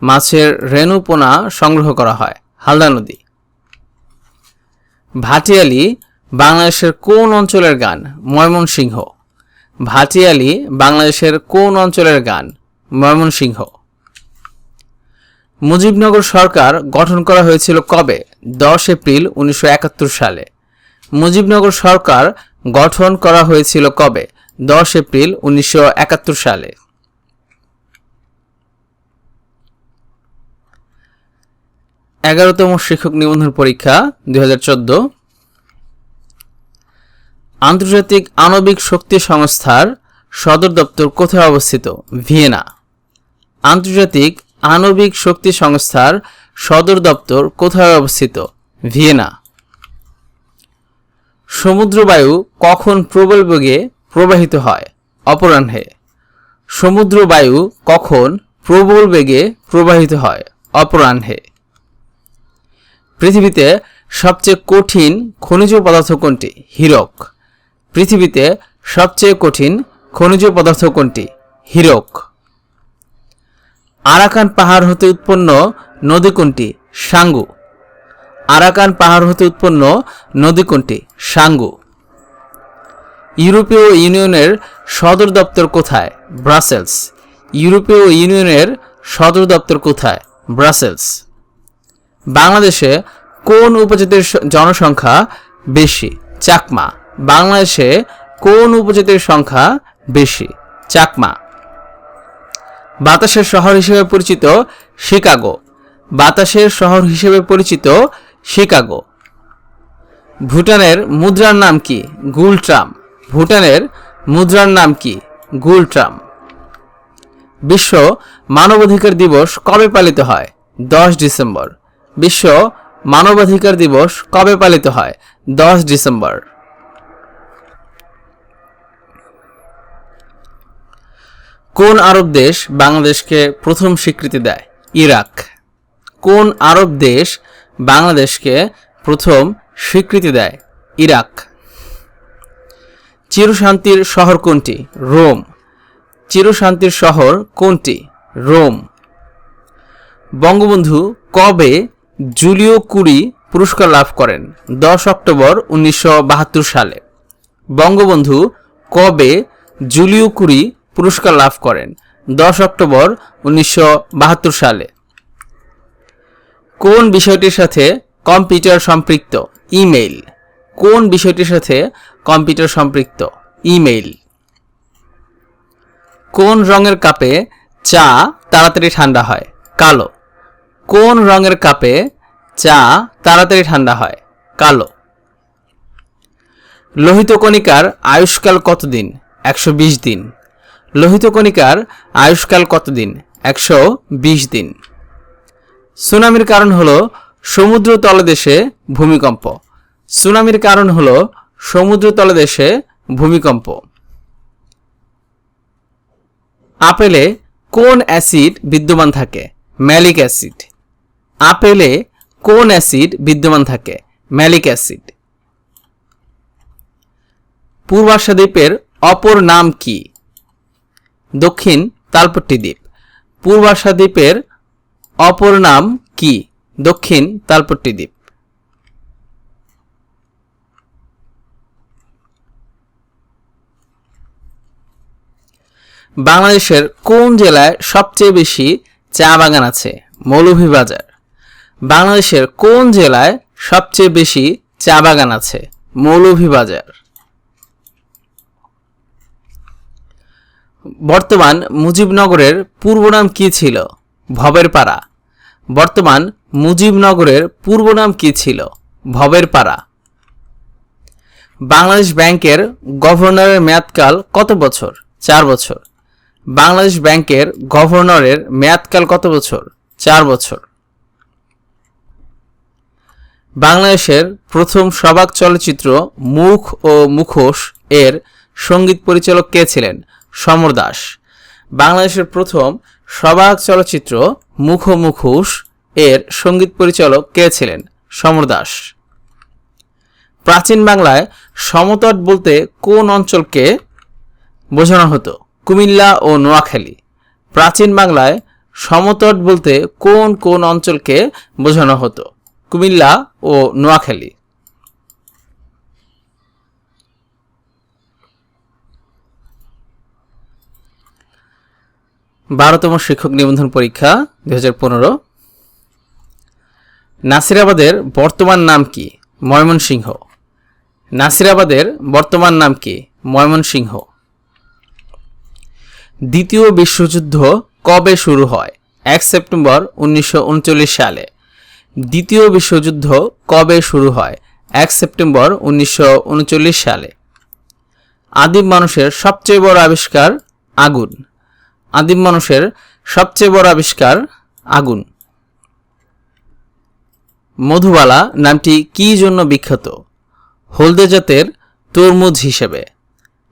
মাছের রেণু পোনা সংগ্রহ করা হয়? হালদা নদী। ভাটিয়ালি বাংলাদেশের কোন অঞ্চলের গান? ময়মনসিংহ। ভাটিয়ালি বাংলাদেশের কোন অঞ্চলের গান? ময়মনসিংহ। মুজিবনগর সরকার গঠন করা হয়েছিল কবে? 10 এপ্রিল 1971 সালে। মুজিবনগর সরকার গঠন করা হয়েছিল কবে? 10 এপ্রিল 1971 সালে। 11তম শিক্ষক নিবন্ধন পরীক্ষা 2014। আন্তর্জাতিক আণবিক শক্তি সংস্থার সদর দপ্তর কোথায় অবস্থিত? ভিয়েনা। আন্তর্জাতিক আণবিক শক্তি সংস্থার সদর দপ্তর কোথায় অবস্থিত? ভিয়েনা। সমুদ্রবায়ু কখন প্রবল বেগে প্রবাহিত হয়? অপরাহ্নে। সমুদ্রবায়ু কখন প্রবল বেগে প্রবাহিত হয়? অপরাহ্নে। পৃথিবীতে সবচেয়ে কঠিন খনিজ পদার্থ কোনটি? হীরক। পৃথিবীতে সবচেয়ে কঠিন খনিজ পদার্থ কোনটি? হীরক। আরাকান পাহাড় হতে উৎপন্ন নদী কোনটি? সাঙ্গু। আরাকান পাহাড় হতে উৎপন্ন নদী কোনটি? সাঙ্গু। ইউরোপীয় ইউনিয়নের সদর দপ্তর কোথায়? ব্রাসেলস। ইউরোপীয় ইউনিয়নের সদর দপ্তর কোথায়? ব্রাসেলস। বাংলাদেশে কোন উপজাতির জনসংখ্যা বেশি? চাকমা। বাংলাদেশে কোন উপজাতির সংখ্যা বেশি? চাকমা। বাতাসের শহর হিসেবে পরিচিত শিকাগো। বাতাসের শহর হিসেবে পরিচিত শিকাগো। ভুটানের মুদ্রার নাম কি? গুলট্রাম। ভুটানের মুদ্রার নাম কি? গুলট্রাম। বিশ্ব মানবাধিকার দিবস কবে পালিত হয়? 10 ডিসেম্বর। বিশ্ব মানবাধিকার দিবস কবে পালিত হয়? 10 ডিসেম্বর। কোন আরব দেশ বাংলাদেশকে প্রথম স্বীকৃতি দেয়? ইরাক। কোন আরব দেশ বাংলাদেশকে প্রথম স্বীকৃতি দেয়? ইরাক। চিরশান্তির শহর কোনটি? রোম। চিরশান্তির শহর কোনটি? রোম। বঙ্গবন্ধু কবে জুলিও কুরি পুরস্কার লাভ করেন? 10 অক্টোবর 1972 সালে। বঙ্গবন্ধু কবে জুলিও কুরি পুরস্কার লাভ করেন? 10 অক্টোবর 1972 সালে। কোন বিষয়টির সাথে কম্পিউটার সম্পৃক্ত? ইমেইল। কোন বিষয়টির সাথে কম্পিউটার সম্পৃক্ত? ইমেইল। কোন রঙের কাপে চা তাড়াতাড়ি ঠান্ডা হয়? কালো। কোন রঙের কাপে চা তাড়াতাড়ি ঠান্ডা হয়? কালো। লোহিত কণিকার আয়ুষ্কাল কতদিন? 120 দিন। লোহিত কণিকার আয়ুষ্কাল কতদিন? 120 দিন। সুনামির কারণ হলো সমুদ্র তলদেশে ভূমিকম্প। সুনামির কারণ হলো সমুদ্র তলদেশে ভূমিকম্প। আপেলে কোন অ্যাসিড বিদ্যমান থাকে? Malic acid. আপেলে কোন অ্যাসিড বিদ্যমান থাকে? Malic acid. পূর্বাশা দ্বীপের অপর নাম কি? দক্ষিণ তালপট্টি দ্বীপ। পূর্বাশা দ্বীপের অপর নাম কি? দক্ষিণ তালপট্টি দ্বীপ। বাংলাদেশের কোন জেলায় সবচেয়ে বেশি চা বাগান আছে? মৌলভীবাজার। বাংলাদেশের কোন জেলায় সবচেয়ে বেশি চা বাগান আছে? মৌলভীবাজার। বর্তমান মুজিবনগরের পূর্ব নাম কি ছিল? ভবের পাড়া। বর্তমান মুজিবনগরের পূর্ব নাম কি ছিল? ভবের পাড়া। বাংলাদেশ ব্যাংকের গভর্নরের মেয়াদকাল কত বছর? 4 বছর। বাংলাদেশ ব্যাংকের গভর্নরের মেয়াদকাল কত বছর? 4 বছর। বাংলাদেশের প্রথম সবাক চলচ্চিত্র মুখ ও মুখোশ এর সঙ্গীত পরিচালক কে ছিলেন? সমর দাস। বাংলাদেশের প্রথম সবাক চলচ্চিত্র মুখ ও মুখোশ এর সঙ্গীত পরিচালক কে ছিলেন? সমর দাস। প্রাচীন বাংলায় সমতট বলতে কোন অঞ্চলকে বোঝানো হতো? কুমিল্লা ও নোয়াখালী। প্রাচীন বাংলায় সমতট বলতে কোন কোন অঞ্চলকে বোঝানো হতো? কুমিল্লা ও নোয়াখালী। 12তম শিক্ষক নিবন্ধন পরীক্ষা 2015। নাসিরাবাদের বর্তমান নাম কি? ময়মনসিংহ। নাসিরাবাদের বর্তমান নাম কি? ময়মনসিংহ। দ্বিতীয় বিশ্বযুদ্ধ কবে শুরু হয়? 1 সেপ্টেম্বর 1939 সালে। দ্বিতীয় বিশ্বযুদ্ধ কবে শুরু হয়? 1 সেপ্টেম্বর 1939 সালে। আদিম মানুষের সবচেয়ে বড় আবিষ্কার? আগুন। আদিম মানুষের সবচেয়ে বড় আবিষ্কার আগুন। মধুবালা নামটি কি জন্য বিখ্যাত? হলদে জাতের তরমুজ হিসেবে।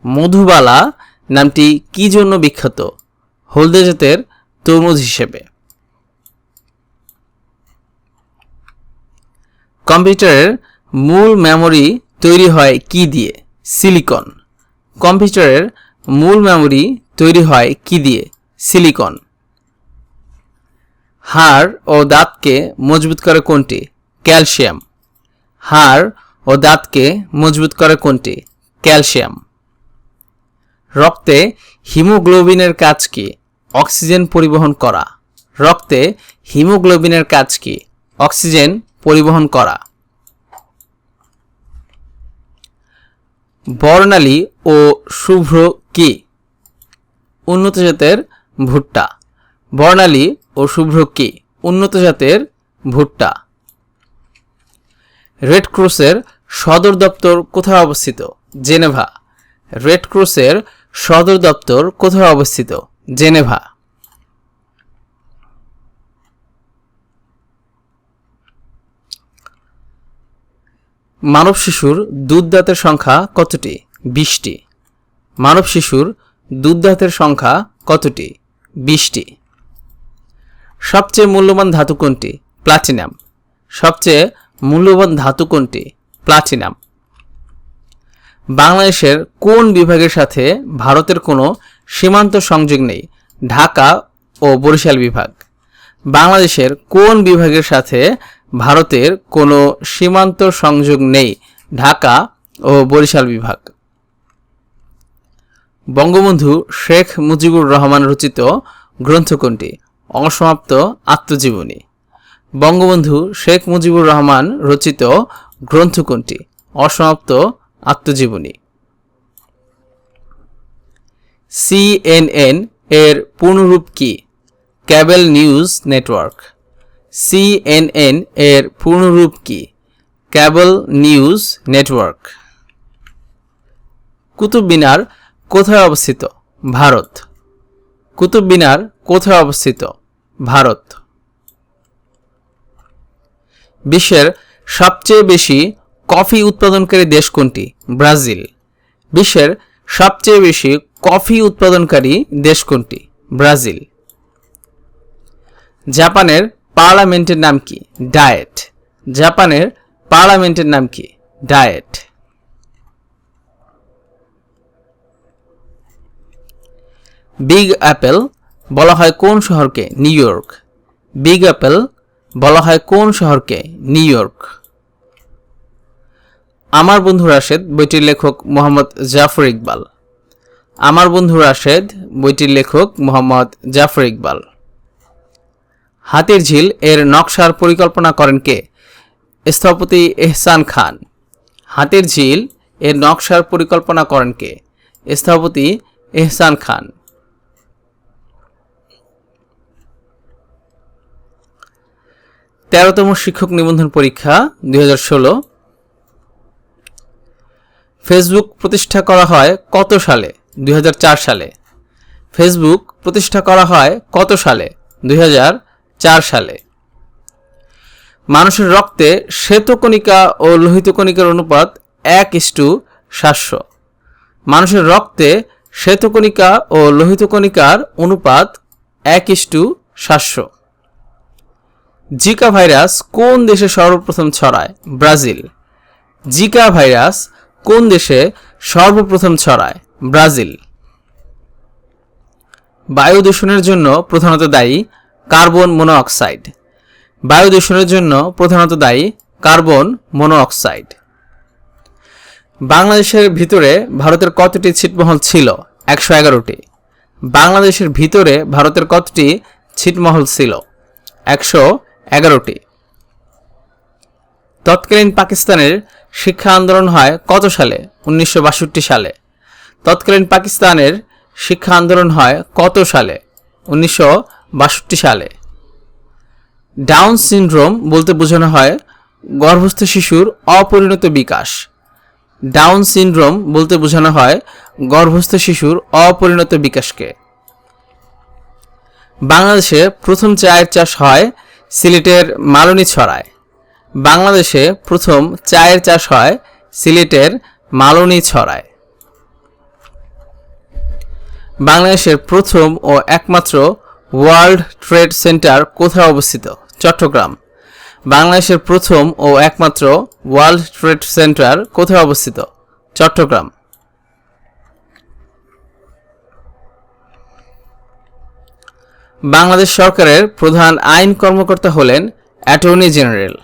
মধুবালা নামটি কি জন্য বিখ্যাত? হলদে জাতের তরমুজ হিসেবে। কম্পিউটারের মূল মেমোরি তৈরি হয় কি দিয়ে? সিলিকন। কম্পিউটারের মূল মেমোরি তৈরি হয় কি দিয়ে? সিলিকন। হাড় ও দাঁতকে মজবুত করে কোনটি? ক্যালসিয়াম। হাড় ও দাঁতকে মজবুত করে কোনটি? ক্যালসিয়াম। রক্তে হিমোগ্লোবিনের কাজ কি? অক্সিজেন পরিবহন করা। রক্তে হিমোগ্লোবিনের কাজ কি? অক্সিজেন পরিবহন করা। বর্ণালী ও শুভ্র কি? উন্নত জাতের ভুট্টা। বর্ণালী ও শুভ্র কি? উন্নত জাতের ভুট্টা। রেড ক্রসের সদর দপ্তর কোথায় অবস্থিত? জেনেভা। রেড ক্রসের সদর দপ্তর কোথায় অবস্থিত? জেনেভা। মানব শিশুর দুধদাঁতের সংখ্যা কতটি? 20টি। মানব শিশুর দুধদাঁতের সংখ্যা কতটি? 20টি। সবচেয়ে মূল্যবান ধাতু কোনটি? প্লাটিনাম। সবচেয়ে মূল্যবান ধাতু কোনটি? প্লাটিনাম। বাংলাদেশের কোন বিভাগের সাথে ভারতের কোনো সীমান্ত সংযোগ নেই? ঢাকা ও বরিশাল বিভাগ। বাংলাদেশের কোন বিভাগের সাথে ভারতের কোনো সীমান্ত সংযোগ নেই? ঢাকা ও বরিশাল বিভাগ। বঙ্গবন্ধু শেখ মুজিবুর রহমান রচিত গ্রন্থ কোনটি? অসমাপ্ত আত্মজীবনী। বঙ্গবন্ধু শেখ মুজিবুর রহমান রচিত গ্রন্থ কোনটি? অসমাপ্ত আত্মজীবনী। CNN এর পূর্ণরূপ কি? কেবল নিউজ নেটওয়ার্ক। CNN এর পূর্ণরূপ কি? কেবল নিউজ নেটওয়ার্ক। কুতুব মিনার কোথায় অবস্থিত? ভারত। কুতুব মিনার কোথায় অবস্থিত? ভারত। বিশ্বের সবচেয়ে বেশি কফি উৎপাদনকারী দেশ কোনটি? ব্রাজিল। বিশ্বের সবচেয়ে বেশি কফি উৎপাদনকারী দেশ কোনটি? ব্রাজিল। জাপানের পার্লামেন্টের নাম কি? ডায়েট। জাপানের পার্লামেন্টের নাম কি? ডায়েট। বিগ অ্যাপেল বলা হয় কোন শহরকে? New York. বিগ অ্যাপেল বলা হয় কোন শহরকে? New York. আমার বন্ধু রাশেদ বইটির লেখক মোহাম্মদ জাফর ইকবাল। আমার বন্ধু রাশেদ বইটির লেখক মোহাম্মদ জাফর ইকবাল। হাতির ঝিল এর নকশার পরিকল্পনা করেন কে? স্থপতি এহসান খান। হাতির ঝিল এর নকশার পরিকল্পনা করেন কে? স্থপতি এহসান খান। তেরোতম শিক্ষক নিবন্ধন পরীক্ষা 2016। ফেসবুক প্রতিষ্ঠা করা হয় কত সালে? 2004 সালে। ফেসবুক প্রতিষ্ঠা করা হয় কত সালে? 2004 সালে। মানুষের রক্তে শ্বেতকণিকা ও লোহিত কণিকার অনুপাত 1:700। মানুষের রক্তে শ্বেতকণিকা ও লোহিত কণিকার অনুপাত 1:700। জিকা ভাইরাস কোন দেশে সর্বপ্রথম ছড়ায়? ব্রাজিল। জিকা ভাইরাস কোন দেশে সর্বপ্রথম ছড়ায়? ব্রাজিল। বায়ু দূষণের জন্য প্রধানত দায়ী কার্বন মনোঅক্সাইড। বায়ু দূষণের জন্য প্রধানত দায়ী কার্বন মনোঅক্সাইড। বাংলাদেশের ভিতরে ভারতের কতটি ছিটমহল ছিল? 111টি। বাংলাদেশের ভিতরে ভারতের কতটি ছিটমহল ছিল? 111টি। তৎকালীন পাকিস্তানের শিক্ষা আন্দোলন হয় কত সালে? 1962 সালে। তৎকালীন পাকিস্তানের শিক্ষা আন্দোলন হয় কত সালে? 1962 সালে। ডাউন সিনড্রোম বলতে বোঝানো হয় গর্ভস্থ শিশুর অপরিণত বিকাশ। ডাউন সিনড্রোম বলতে বোঝানো হয় গর্ভস্থ শিশুর অপরিণত বিকাশকে। বাংলাদেশে প্রথম চায়ের চাষ হয় সিলেটের মালনীছড়ায়। বাংলাদেশে প্রথম চায়ের চাষ হয় সিলেটের মালনীছড়ায়। বাংলাদেশের প্রথম ও একমাত্র ওয়ার্ল্ড ট্রেড সেন্টার কোথায় অবস্থিত? চট্টগ্রাম। বাংলাদেশের প্রথম ও একমাত্র ওয়ার্ল্ড ট্রেড সেন্টার কোথায় অবস্থিত? চট্টগ্রাম। বাংলাদেশ সরকারের প্রধান আইন কর্মকর্তা হলেন অ্যাটর্নি জেনারেল।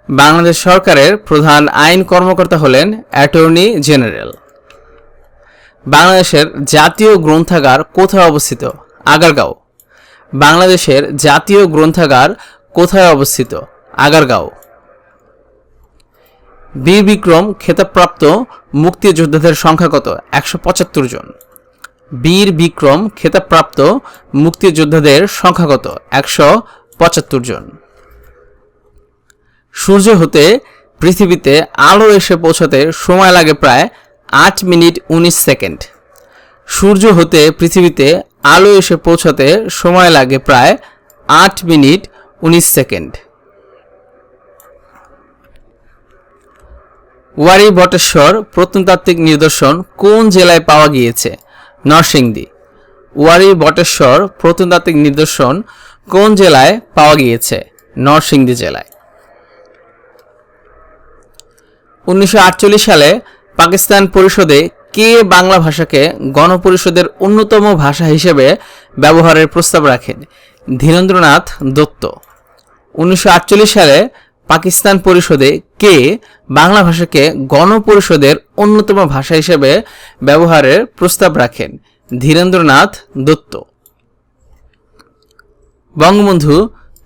বাংলাদেশ সরকারের প্রধান আইন কর্মকর্তা হলেন অ্যাটর্নি জেনারেল। বাংলাদেশের জাতীয় গ্রন্থাগার কোথায় অবস্থিত? আগারগাঁও। বাংলাদেশের জাতীয় গ্রন্থাগার কোথায় অবস্থিত? আগারগাঁও। বীর বিক্রম খেতাবপ্রাপ্ত মুক্তিযোদ্ধাদের সংখ্যা কত? 175 জন। বীর বিক্রম খেতাবপ্রাপ্ত মুক্তিযোদ্ধাদের সংখ্যা কত? 175 জন। সূর্য হতে পৃথিবীতে আলো এসে পৌঁছাতে সময় লাগে প্রায় 8 মিনিট 19 সেকেন্ড। সূর্য হতে পৃথিবীতে আলো এসে পৌঁছাতে সময় লাগে প্রায় 8 মিনিট 19 সেকেন্ড। ওয়ারী বটেশ্বর প্রত্নতাত্ত্বিক নিদর্শন কোন জেলায় পাওয়া গিয়েছে? নরসিংদী। ওয়ারী বটেশ্বর প্রত্নতাত্ত্বিক নিদর্শন কোন জেলায় পাওয়া গিয়েছে? নরসিংদী জেলায়। 1948 সালে পাকিস্তান পরিষদে কে বাংলা ভাষাকে গণপরিষদের অন্যতম ভাষা হিসেবে ব্যবহারের প্রস্তাব রাখেন? ধীরেন্দ্রনাথ দত্ত। 1948 সালে পাকিস্তান পরিষদে কে বাংলা ভাষাকে গণপরিষদের অন্যতম ভাষা হিসেবে ব্যবহারের প্রস্তাব রাখেন? ধীরেন্দ্রনাথ দত্ত। বঙ্গবন্ধু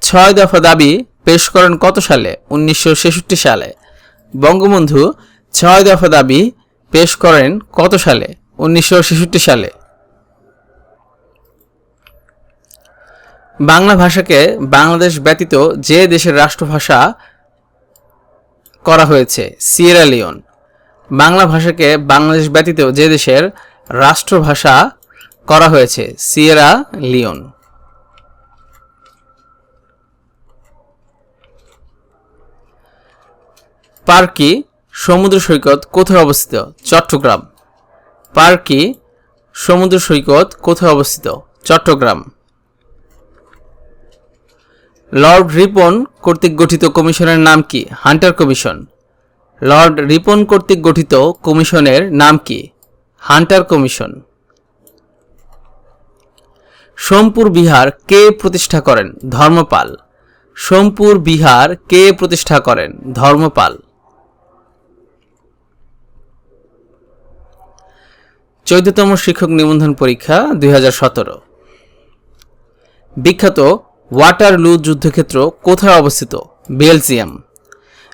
6 দফা দাবি পেশ করেন কত সালে? 1966 সালে। বঙ্গবন্ধু 6 দফা দাবি পেশ করেন কত সালে? 1966 সালে। বাংলা ভাষাকে বাংলাদেশ ব্যতীত যে দেশের রাষ্ট্রভাষা করা হয়েছে? Sierra Leone. বাংলা ভাষাকে বাংলাদেশ ব্যতীত যে দেশের রাষ্ট্রভাষা করা হয়েছে সিয়েরা লিওন। পার্কি সমুদ্র সৈকত কোথায় অবস্থিত? চট্টগ্রাম। পার্কি সমুদ্র সৈকত কোথায় অবস্থিত? চট্টগ্রাম। লর্ড রিপন কর্তৃক গঠিত কমিশনের নাম কি? Hunter commission. লর্ড রিপন কর্তৃক গঠিত কমিশনের নাম কি? Hunter commission. সোমপুর বিহার কে প্রতিষ্ঠা করেন? ধর্মপাল। সোমপুর বিহার কে প্রতিষ্ঠা করেন? ধর্মপাল। 14তম শিক্ষক নিবন্ধন পরীক্ষা 2017। বিখ্যাত ওয়াটারলু যুদ্ধক্ষেত্র কোথায় অবস্থিত? বেলজিয়াম।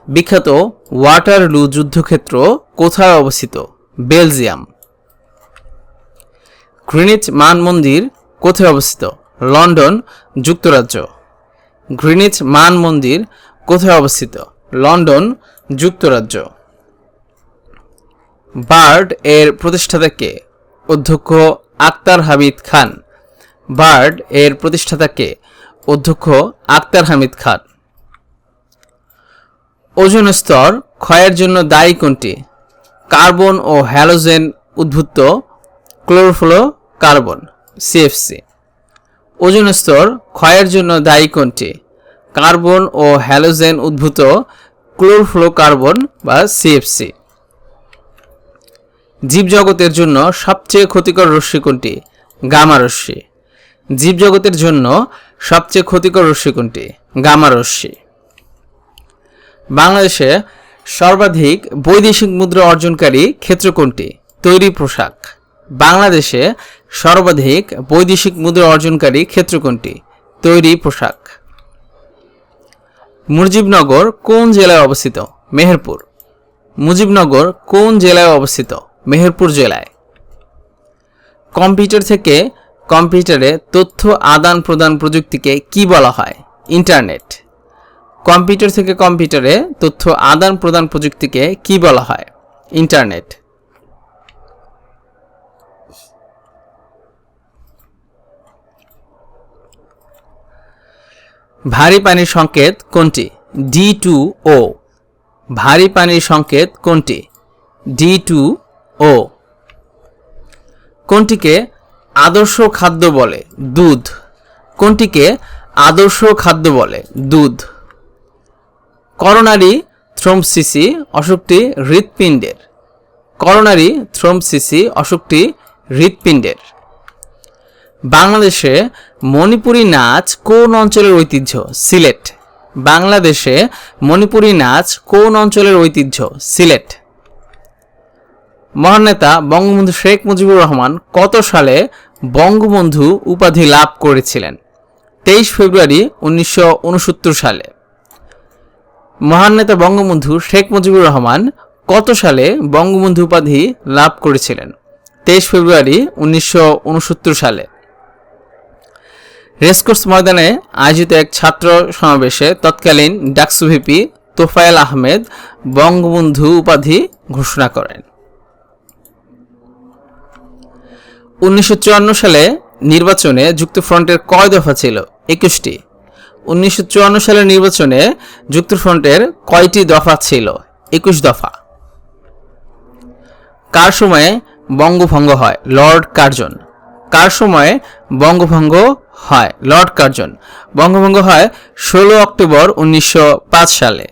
বিখ্যাত ওয়াটারলু যুদ্ধক্ষেত্র কোথায় অবস্থিত? বেলজিয়াম। গ্রিনিচ মান মন্দির কোথায় অবস্থিত? লন্ডন, যুক্তরাজ্য। গ্রিনিচ মান মন্দির কোথায় অবস্থিত? লন্ডন, যুক্তরাজ্য। বার্ড এর প্রতিষ্ঠাতা কে? অধ্যক্ষ আক্তার হামিদ খান। বার্ড এর প্রতিষ্ঠাতা কে? অধ্যক্ষ আক্তার হামিদ খান। ওজোন স্তর ক্ষয়ের জন্য দায়ী কোনটি? কার্বন ও হ্যালোজেন উদ্ভূত ক্লোরোফ্লোরোকার্বন, সিএফসি। ওজোন স্তর ক্ষয়ের জন্য দায়ী কোনটি? কার্বন ও হ্যালোজেন উদ্ভূত ক্লোরোফ্লোরোকার্বন বা সিএফসি। জীবজগতের জন্য সবচেয়ে ক্ষতিকর রশ্মি কোনটি? গামা রশ্মি। জীবজগতের জন্য সবচেয়ে ক্ষতিকর রশ্মি কোনটি? গামা রশ্মি। বাংলাদেশে সর্বাধিক বৈদেশিক মুদ্রা অর্জনকারী ক্ষেত্র কোনটি? তৈরি পোশাক। বাংলাদেশে সর্বাধিক বৈদেশিক মুদ্রা অর্জনকারী ক্ষেত্র কোনটি? তৈরি পোশাক। মুজিবনগর কোন জেলায় অবস্থিত? মেহেরপুর। মুজিবনগর কোন জেলায় অবস্থিত? মেহেরপুর জেলায়। কম্পিউটার থেকে কম্পিউটারে তথ্য আদান প্রদান প্রযুক্তিকে কি বলা হয়? ইন্টারনেট। কম্পিউটার থেকে কম্পিউটারে তথ্য আদান প্রদান প্রযুক্তিকে কি বলা হয়? ইন্টারনেট। ভারী পানির সংকেত কোনটি? D2O। ভারী পানির সংকেত কোনটি? D2O। কোনটিকে আদর্শ খাদ্য বলে? দুধ। কোনটিকে আদর্শ খাদ্য বলে? দুধ। করোনারি থ্রম্বোসিস অসুখটি হৃৎপিণ্ডের। করোনারি থ্রম্বোসিস অসুখটি হৃৎপিণ্ডের। বাংলাদেশে মণিপুরী নাচ কোন অঞ্চলের ঐতিহ্য? সিলেট। বাংলাদেশে মণিপুরী নাচ কোন অঞ্চলের ঐতিহ্য? সিলেট। মহান নেতা বঙ্গবন্ধু শেখ মুজিবুর রহমান কত সালে বঙ্গবন্ধু উপাধি লাভ করেছিলেন? 23 ফেব্রুয়ারি 1969 সালে। মহান নেতা বঙ্গবন্ধু শেখ মুজিবুর রহমান কত সালে বঙ্গবন্ধু উপাধি লাভ করেছিলেন? 23 ফেব্রুয়ারি 1969 সালে। রেসকোর্স ময়দানে আয়োজিত এক ছাত্র সমাবেশে তৎকালীন ডাকসু ভিপি তোফায়েল আহমেদ বঙ্গবন্ধু উপাধি ঘোষণা করেন। 1954 সালে নির্বাচনে যুক্তফ্রন্টের কয় দফা ছিল? 21টি। 1954 সালের নির্বাচনে যুক্তফ্রন্টের কয়টি দফা ছিল? 21 দফা। কার সময়ে বঙ্গভঙ্গ হয়? Lord Curzon. কার সময়ে বঙ্গভঙ্গ হয়? Lord Curzon. বঙ্গভঙ্গ হয় 16 অক্টোবর 1905 সালে।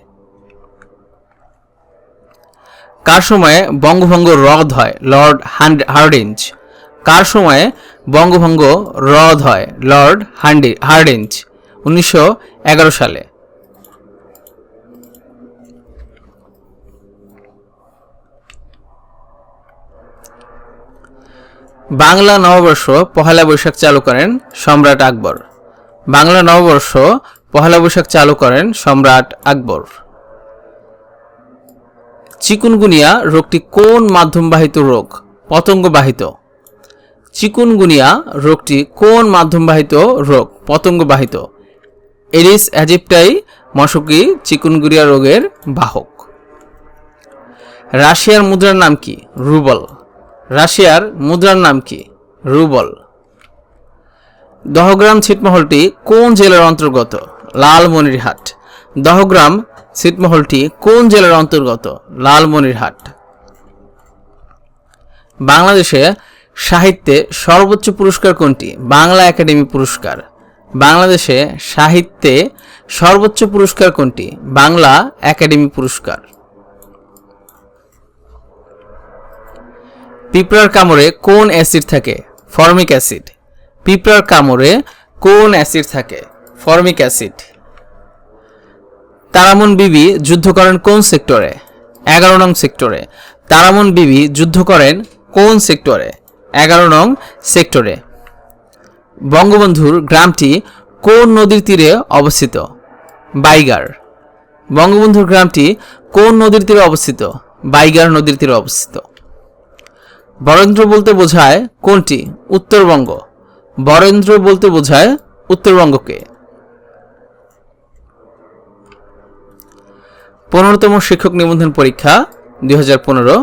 কার সময়ে বঙ্গভঙ্গ রদ হয়? Lord Hardinge. কার সময়ে বঙ্গভঙ্গ রদ হয়? লর্ড হার্ডিঞ্জ 1911 সালে। বাংলা নববর্ষ পহেলা বৈশাখ চালু করেন সম্রাট আকবর। বাংলা নববর্ষ পহেলা বৈশাখ চালু করেন সম্রাট আকবর। চিকুনগুনিয়া রোগটি কোন মাধ্যমবাহিত রোগ? পতঙ্গবাহিত। চিকুনগুনিয়া রোগটি কোন মাধ্যমবাহিত রোগ? পতঙ্গবাহিত। এডিস অ্যাজিপ্টাই মশকি চিকুনগুনিয়া রোগের বাহক। রাশিয়ার মুদ্রার নাম কি? রুবল। রাশিয়ার মুদ্রার নাম কি? রুবল। দহগ্রাম ছিটমহলটি কোন জেলার অন্তর্গত? লালমনিরহাট। দহগ্রাম ছিটমহলটি কোন জেলার অন্তর্গত? লালমনিরহাট। বাংলাদেশে সাহিত্যে সর্বোচ্চ পুরস্কার কোনটি? বাংলা একাডেমি পুরস্কার। বাংলাদেশে সাহিত্যে সর্বোচ্চ পুরস্কার কোনটি? বাংলা একাডেমি পুরস্কার। পিঁপড়ার কামড়ে কোন অ্যাসিড থাকে? Formic acid. পিঁপড়ার কামড়ে কোন অ্যাসিড থাকে? Formic acid. তারামন বিবি যুদ্ধ করেন কোন সেক্টরে? 11 নং সেক্টরে। তারামন বিবি যুদ্ধ করেন কোন সেক্টরে? 11 নং সেক্টরে। বঙ্গবন্ধুর গ্রামটি কোন নদীর তীরে অবস্থিত? বাইগার। বঙ্গবন্ধুর গ্রামটি কোন নদীর তীরে অবস্থিত? বাইগার নদীর তীরে অবস্থিত। বরেন্দ্র বলতে বোঝায় কোনটি? উত্তরবঙ্গ। বরেন্দ্র বলতে বোঝায় উত্তরবঙ্গকে। 15তম শিক্ষক নিবন্ধন পরীক্ষা 2015।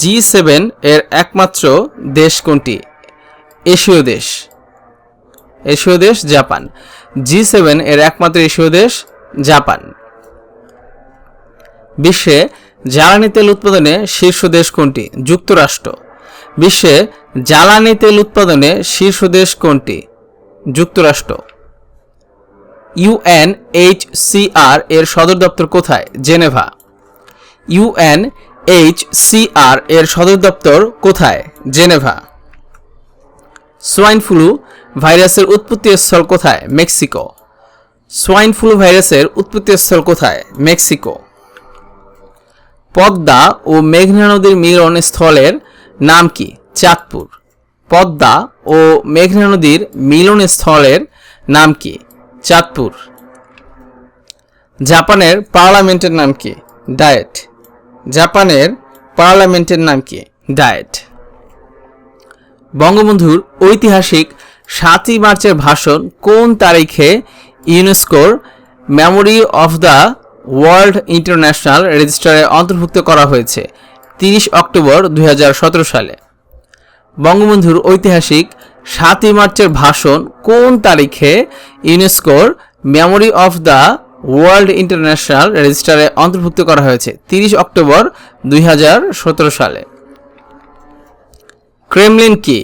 G7 এর একমাত্র দেশ কোনটি? এশীয় দেশ। এশীয় দেশ জাপান। G7 এর একমাত্র এশীয় দেশ জাপান। বিশ্বে জ্বালানি তেল উৎপাদনে শীর্ষ দেশ কোনটি? যুক্তরাষ্ট্র। বিশ্বে জ্বালানি তেল উৎপাদনে শীর্ষ দেশ কোনটি? যুক্তরাষ্ট্র। UNHCR এর সদর দপ্তর কোথায়? জেনেভা। UNHCR এর সদর দপ্তর কোথায়? জেনেভা। সোয়াইন ফ্লু ভাইরাসের উৎপত্তি স্থল কোথায়? মেক্সিকো। সোয়াইন ফ্লু ভাইরাসের উৎপত্তি স্থল কোথায়? মেক্সিকো। পদ্মা ও মেঘনা নদীর মিলন স্থলের নাম কি? চাঁদপুর। পদ্মা ও মেঘনা নদীর মিলন স্থলের নাম কি? চাঁদপুর। জাপানের পার্লামেন্টের নাম কি? ডায়েট। জাপানের পার্লামেন্টের নাম কি? ডায়েট। বঙ্গবন্ধুর ঐতিহাসিক 7ই মার্চের ভাষণ কোন তারিখে ইউনেস্কোর memory of the world international রেজিস্টারে অন্তর্ভুক্ত করা হয়েছে? 30 অক্টোবর 2017 সালে। বঙ্গবন্ধুর ঐতিহাসিক 7ই মার্চের ভাষণ কোন তারিখে ইউনেস্কোর memory of the world international রেজিস্টারে অন্তর্ভুক্ত করা হয়েছে? 30 অক্টোবর 2017 সালে। ক্রেমলিন কি?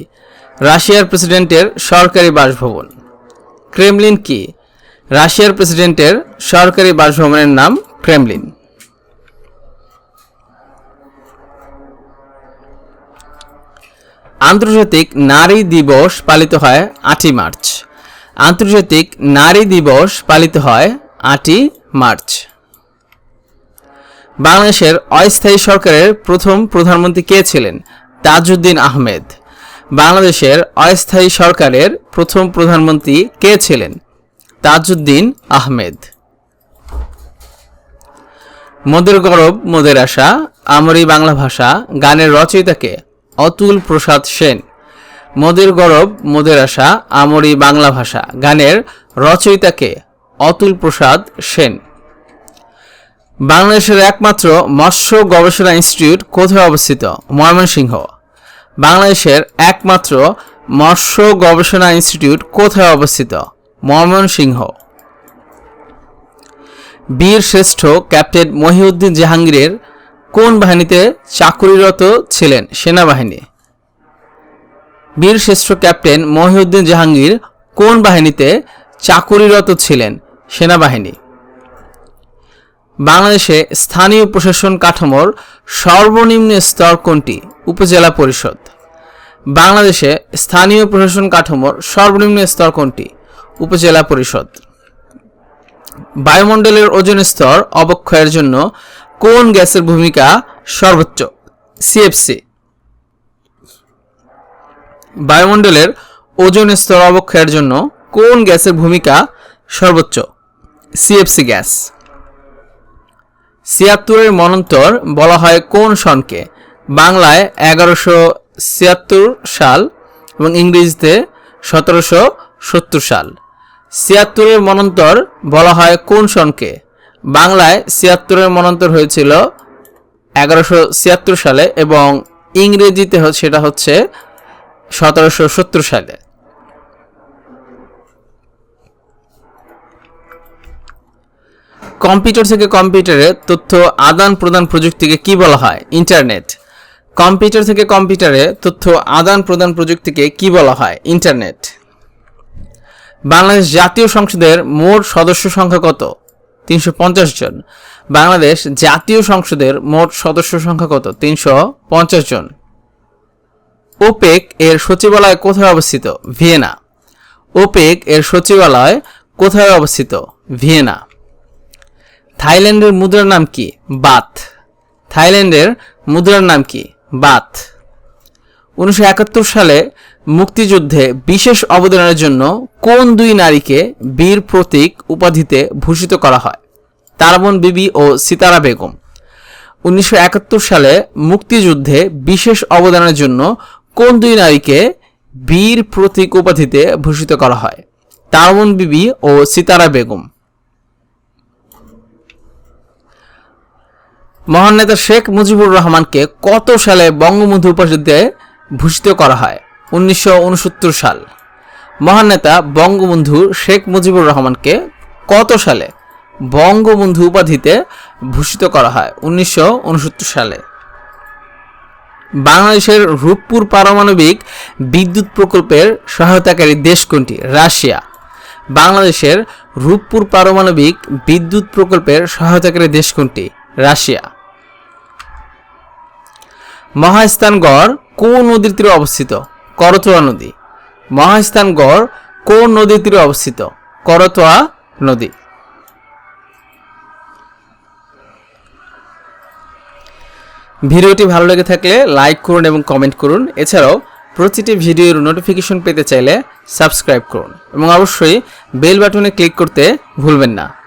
রাশিয়ার প্রেসিডেন্টের সরকারি বাসভবন। ক্রেমলিন কি? রাশিয়ার প্রেসিডেন্টের সরকারি বাসভবনের নাম ক্রেমলিন। আন্তর্জাতিক নারী দিবস পালিত হয় 8ই মার্চ। আন্তর্জাতিক নারী দিবস পালিত হয় 8ই মার্চ। বাংলাদেশের অস্থায়ী সরকারের প্রথম প্রধানমন্ত্রী কে ছিলেন? তাজউদ্দিন আহমেদ। বাংলাদেশের অস্থায়ী সরকারের প্রথম প্রধানমন্ত্রী কে ছিলেন? তাজউদ্দিন আহমেদ। মোদের গৌরব মোদের আশা আমরি বাংলা ভাষা গানের রচয়িতাকে? অতুল প্রসাদ সেন। মোদের গৌরব মোদের আশা আমরি বাংলা ভাষা গানের রচয়িতাকে? অতুল প্রসাদ সেন। বাংলাদেশের একমাত্র মৎস্য গবেষণা ইনস্টিটিউট কোথায় অবস্থিত? ময়মনসিংহ। বাংলাদেশের একমাত্র মৎস্য গবেষণা ইনস্টিটিউট কোথায় অবস্থিত? ময়মনসিংহ। বীর শ্রেষ্ঠ ক্যাপ্টেন মহিউদ্দিন জাহাঙ্গীরের কোন বাহিনীতে চাকুরিরত ছিলেন? সেনাবাহিনী। বীর শ্রেষ্ঠ ক্যাপ্টেন মহিউদ্দিন জাহাঙ্গীর কোন বাহিনীতে চাকুরিরত ছিলেন? সেনাবাহিনী। বাংলাদেশে স্থানীয় প্রশাসন কাঠামোর সর্বনিম্ন স্তর কোনটি? উপজেলা পরিষদ। বাংলাদেশে স্থানীয় প্রশাসন কাঠামোর সর্বনিম্ন স্তর কোনটি? উপজেলা পরিষদ। বায়ুমণ্ডলের ওজোন স্তর অবক্ষয়ের জন্য কোন গ্যাসের ভূমিকা সর্বোচ্চ? সিএফসি। বায়ুমণ্ডলের ওজোন স্তর অবক্ষয়ের জন্য কোন গ্যাসের ভূমিকা সর্বোচ্চ? CFC gas. 76-এর মন্বন্তর বলা হয় কোন সনকে? বাংলায় 1176 সাল এবং ইংরেজিতে 1770 সাল। 76-এর মন্বন্তর বলা হয় কোন সনকে? বাংলায় 76-এর মন্বন্তর হয়েছিল 1176 সালে এবং ইংরেজিতে সেটা হচ্ছে 1770 সালে। কম্পিউটার থেকে কম্পিউটারে তথ্য আদান প্রদান প্রযুক্তিকে কি বলা হয়? ইন্টারনেট। কম্পিউটার থেকে কম্পিউটারে তথ্য আদান প্রদান প্রযুক্তিকে কি বলা হয়? ইন্টারনেট। বাংলাদেশ জাতীয় সংসদের মোট সদস্য সংখ্যা কত? 350 জন। বাংলাদেশ জাতীয় সংসদের মোট সদস্য সংখ্যা কত? 350 জন। ওপেক এর সচিবালয় কোথায় অবস্থিত? ভিয়েনা। ওপেক এর সচিবালয় কোথায় অবস্থিত? ভিয়েনা। থাইল্যান্ডের মুদ্রার নাম কি? বাত। থাইল্যান্ডের মুদ্রার নাম কি? বাত। 1971 সালে মুক্তিযুদ্ধে বিশেষ অবদানের জন্য কোন দুই নারীকে বীর প্রতীক উপাধিতে ভূষিত করা হয়? তারাবন বিবি ও সিতারা বেগম। 1971 সালে মুক্তিযুদ্ধে বিশেষ অবদানের জন্য কোন দুই নারীকে বীর প্রতীক উপাধিতে ভূষিত করা হয়? তারাবন বিবি ও সিতারা বেগম। মহান নেতা শেখ মুজিবুর রহমানকে কত সালে বঙ্গবন্ধু উপাধিতে ভূষিত করা হয়? 1969 সাল। মহান নেতা বঙ্গবন্ধু শেখ মুজিবুর রহমানকে কত সালে বঙ্গবন্ধু উপাধিতে ভূষিত করা হয়? 1969 সালে। বাংলাদেশের রূপপুর পারমাণবিক বিদ্যুৎ প্রকল্পের সহায়তাকারী দেশ কোনটি? রাশিয়া। বাংলাদেশের রূপপুর পারমাণবিক বিদ্যুৎ প্রকল্পের সহায়তাকারী দেশ কোনটি? রাশিয়া। মহাস্থানগড় কোন নদীর তীরে অবস্থিত? করতোয়া নদী। মহাস্থানগড় কোন নদীর তীরে অবস্থিত? করতোয়া নদী। ভিডিওটি ভালো লেগে থাকলে লাইক করুন এবং কমেন্ট করুন। এছাড়াও প্রতিটি ভিডিওর নোটিফিকেশন পেতে চাইলে সাবস্ক্রাইব করুন এবং অবশ্যই বেল বাটনে ক্লিক করতে ভুলবেন না।